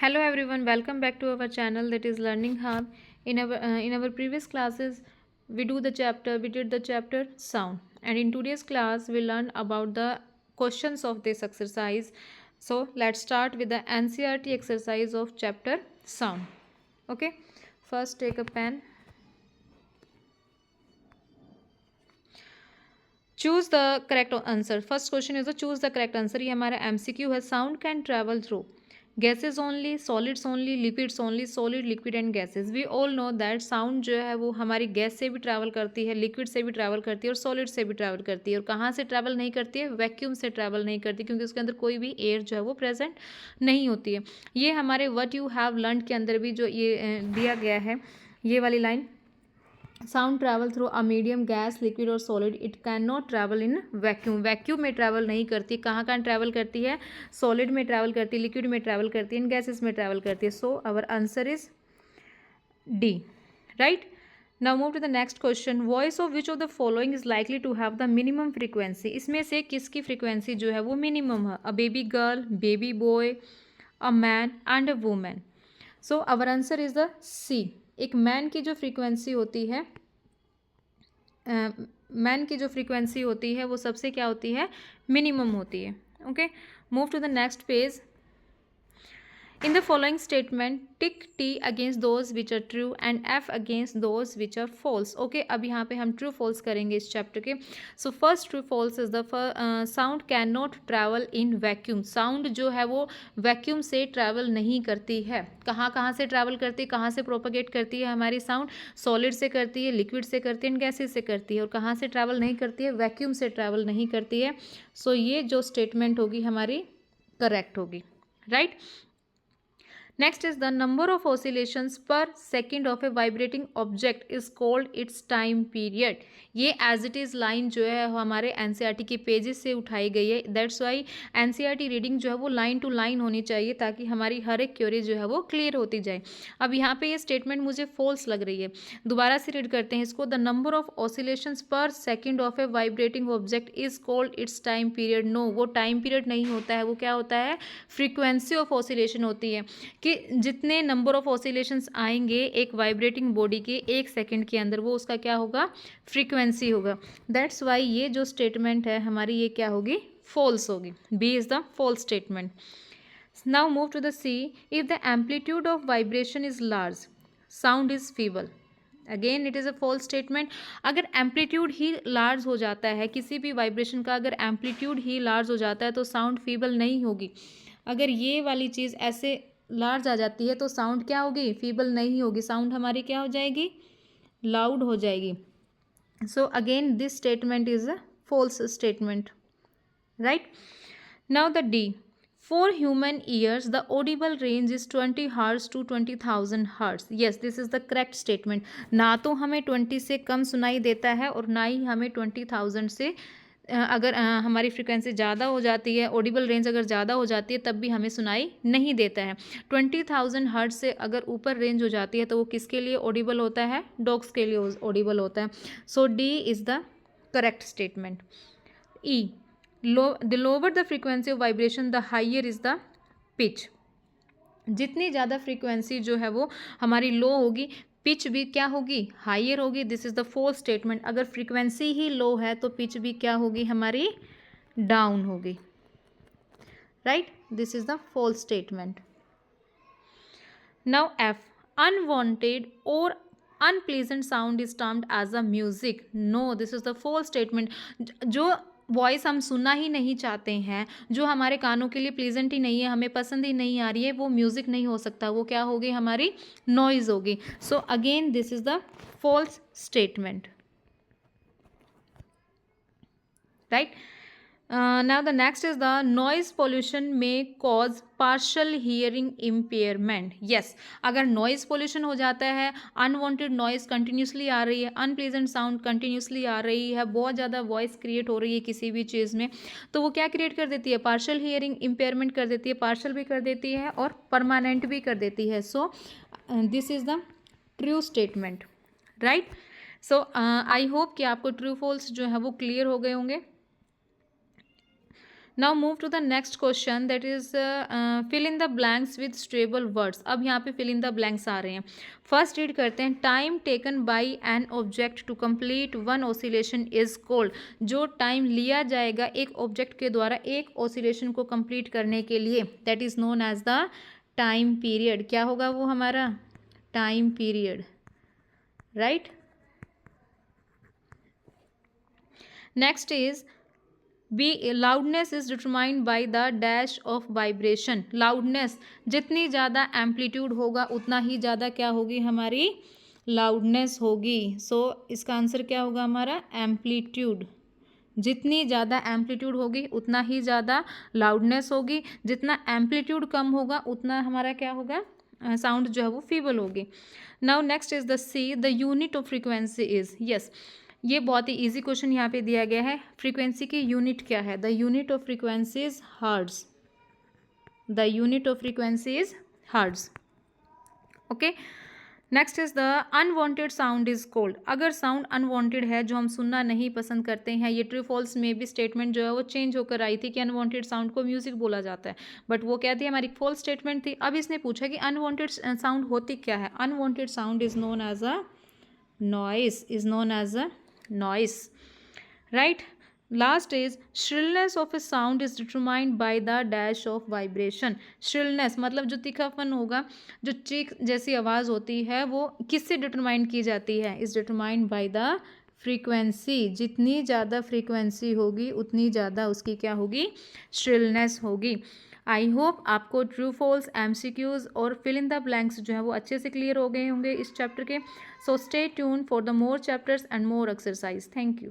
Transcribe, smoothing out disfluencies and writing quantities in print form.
Hello everyone, welcome back to our channel that is Learning Hub. In our previous classes, we did the chapter sound, and in today's class we learn about the questions of this exercise. So let's start with the NCERT exercise of chapter sound. Okay, first take a pen. Choose the correct answer. First question is choose the correct answer. ये हमारा MCQ है. Sound can travel through gases only, solids only, liquids only, solid, liquid and gases. We all know that sound जो है वो हमारी gas से भी travel करती है, लिक्विड से भी ट्रैवल करती है और सॉलिड से भी ट्रैवल करती है. और कहाँ से ट्रैवल नहीं करती है? वैक्यूम से ट्रैवल नहीं करती, क्योंकि उसके अंदर कोई भी एयर जो है वो प्रेजेंट नहीं होती है. ये हमारे व्हाट यू हैव लर्न के अंदर भी जो ये दिया गया है, ये वाली line, sound travel through a medium, gas, liquid और solid. It can not travel in vacuum. Vacuum में ट्रैवल नहीं करती. कहाँ कहाँ ट्रैवल करती है? सॉलिड में ट्रैवल करती है, लिक्विड में ट्रैवल करती है, इन गैसेस में ट्रैवल करती है. So our answer is D. Right. Now move to the next question. Voice of which of the following is likely to have the minimum frequency. इसमें से किसकी फ्रीक्वेंसी जो है वो मिनिमम है? A baby girl, baby boy, a man and a women. So our answer is the C. एक man की जो फ्रीक्वेंसी होती है, मैन की जो फ्रीक्वेंसी होती है वो सबसे क्या होती है? मिनिमम होती है. Okay, move to the next page. In the following statement, tick T against those which are true and F against those which are false. Okay, अब यहाँ पे हम true false करेंगे इस चैप्टर के. So first true false is the sound cannot travel in vacuum. Sound जो है वो vacuum से travel नहीं करती है. कहाँ कहाँ से travel करती है, कहाँ से propagate करती है हमारी sound? Solid से करती है, liquid से करती है, gases से करती है. और कहाँ से travel नहीं करती है? Vacuum से travel नहीं करती है. So ये जो statement होगी हमारी correct होगी. Right? Next is the number of oscillations per second of a vibrating object is called its time period. ये as it is line जो है हमारे NCERT के पेजेस से उठाई गई है. That's why NCERT रीडिंग जो है वो लाइन टू लाइन होनी चाहिए, ताकि हमारी हर एक क्वेरी जो है वो क्लियर होती जाए. अब यहाँ पे ये स्टेटमेंट मुझे फॉल्स लग रही है. दोबारा से रीड करते हैं इसको. The number of oscillations per second of a vibrating object is called its time period. No, वो टाइम पीरियड नहीं होता है. वो क्या होता है? फ्रीक्वेंसी ऑफ ऑसिलेशन होती है, कि जितने नंबर ऑफ ऑसिलेशंस आएंगे एक वाइब्रेटिंग बॉडी के एक सेकंड के अंदर, वो उसका क्या होगा? फ्रीक्वेंसी होगा. दैट्स वाई ये जो स्टेटमेंट है हमारी, ये क्या होगी? फॉल्स होगी. B is the false statement. Now move to the C. If the amplitude of vibration is large, sound is feeble. Again it is a false statement. अगर एम्पलीट्यूड ही लार्ज हो जाता है, किसी भी वाइब्रेशन का अगर एम्पलीट्यूड ही लार्ज हो जाता है तो साउंड फीबल नहीं होगी. अगर ये वाली चीज़ ऐसे लार्ज आ जाती है तो साउंड क्या होगी? फीबल नहीं होगी. साउंड हमारी क्या हो जाएगी? लाउड हो जाएगी. So again this statement is a false statement. Right. Now the D. For human ears, the audible range is 20 hertz to 20,000 hertz. Yes, this is the correct statement. ना तो हमें 20 से कम सुनाई देता है और ना ही हमें 20,000 से अगर हमारी फ्रिक्वेंसी ज़्यादा हो जाती है, ऑडिबल रेंज अगर ज़्यादा हो जाती है, तब भी हमें सुनाई नहीं देता है. 20,000 हर्ट्ज से अगर ऊपर रेंज हो जाती है तो वो किसके लिए ऑडिबल होता है? डॉग्स के लिए ऑडिबल होता है. So D is the correct statement. E. The lower the frequency of vibration, the higher is the pitch. जितनी ज़्यादा फ्रीक्वेंसी जो है वो हमारी लो होगी, पिच भी क्या होगी? हायर होगी. This is the fourth statement. अगर फ्रीक्वेंसी ही लो है तो पिच भी क्या होगी हमारी? डाउन होगी. Right. This is the fourth statement. Now F. Unwanted और unpleasant sound is termed as a music. No, this is the fourth statement. जो वॉइस हम सुनना ही नहीं चाहते हैं, जो हमारे कानों के लिए प्लीजेंट ही नहीं है, हमें पसंद ही नहीं आ रही है, वो म्यूजिक नहीं हो सकता. वो क्या होगी? हमारी नॉइज होगी. So again this is the false statement. Right. now the next is the noise pollution may cause partial hearing impairment. yes, अगर noise pollution हो जाता है, unwanted noise continuously आ रही है, unpleasant sound continuously आ रही है, बहुत ज़्यादा voice create हो रही है किसी भी चीज़ में, तो वो क्या create कर देती है? partial hearing impairment कर देती है. partial भी कर देती है और permanent भी कर देती है. so this is the true statement. right. so I hope कि आपको true false जो है वो clear हो गए होंगे. Now move to the next question, that is fill in the blanks with suitable words. अब यहाँ पे फिल इन द ब्लैंक्स आ रहे हैं। फर्स्ट रीड करते हैं, time taken by an object to complete one oscillation is called. जो time लिया जाएगा एक ऑब्जेक्ट के द्वारा एक ऑसिलेशन को कंप्लीट करने के लिए, that is known as the time period. क्या होगा वो हमारा? Time period, right. Next is B loudness is determined by the dash of vibration. Loudness, जितनी ज़्यादा एम्पलीट्यूड होगा उतना ही ज़्यादा क्या होगी हमारी? लाउडनेस होगी। सो इसका आंसर क्या होगा हमारा? एम्पलीट्यूड। जितनी ज़्यादा एम्पलीट्यूड होगी उतना ही ज़्यादा लाउडनेस होगी। जितना एम्पलीट्यूड कम होगा उतना हमारा क्या होगा? साउंड जो है वो फीबल होगी। Now next is the C, the unit of frequency is. Yes, ये बहुत ही इजी क्वेश्चन यहाँ पे दिया गया है। फ्रीक्वेंसी की यूनिट क्या है? The unit of frequency is hertz. The unit of frequency is hertz. Okay, next is the unwanted sound is called. अगर साउंड अनवांटेड है, जो हम सुनना नहीं पसंद करते हैं, ये ट्रू फॉल्स में भी स्टेटमेंट जो है वो चेंज होकर आई थी कि अनवांटेड साउंड को म्यूजिक बोला जाता है, बट वो क्या थी? हमारी फॉल्स स्टेटमेंट थी। अब इसने पूछा कि अनवांटेड साउंड होती क्या है? Unwanted sound is known as a noise, is known as a noise, right. Last is shrillness of a sound is determined by the dash of vibration. shrillness मतलब जो तीखापन होगा, जो चीख जैसी आवाज़ होती है, वो किससे डिटरमाइन की जाती है? Is determined by the frequency. जितनी ज़्यादा फ्रीक्वेंसी होगी उतनी ज़्यादा उसकी क्या होगी? श्रिलनेस होगी। आई होप आपको ट्रू फॉल्स, एमसीक्यूज और फिल इन द ब्लैंक्स जो है वो अच्छे से क्लियर हो गए होंगे इस चैप्टर के। So stay tune for the more chapters and more exercise. Thank you.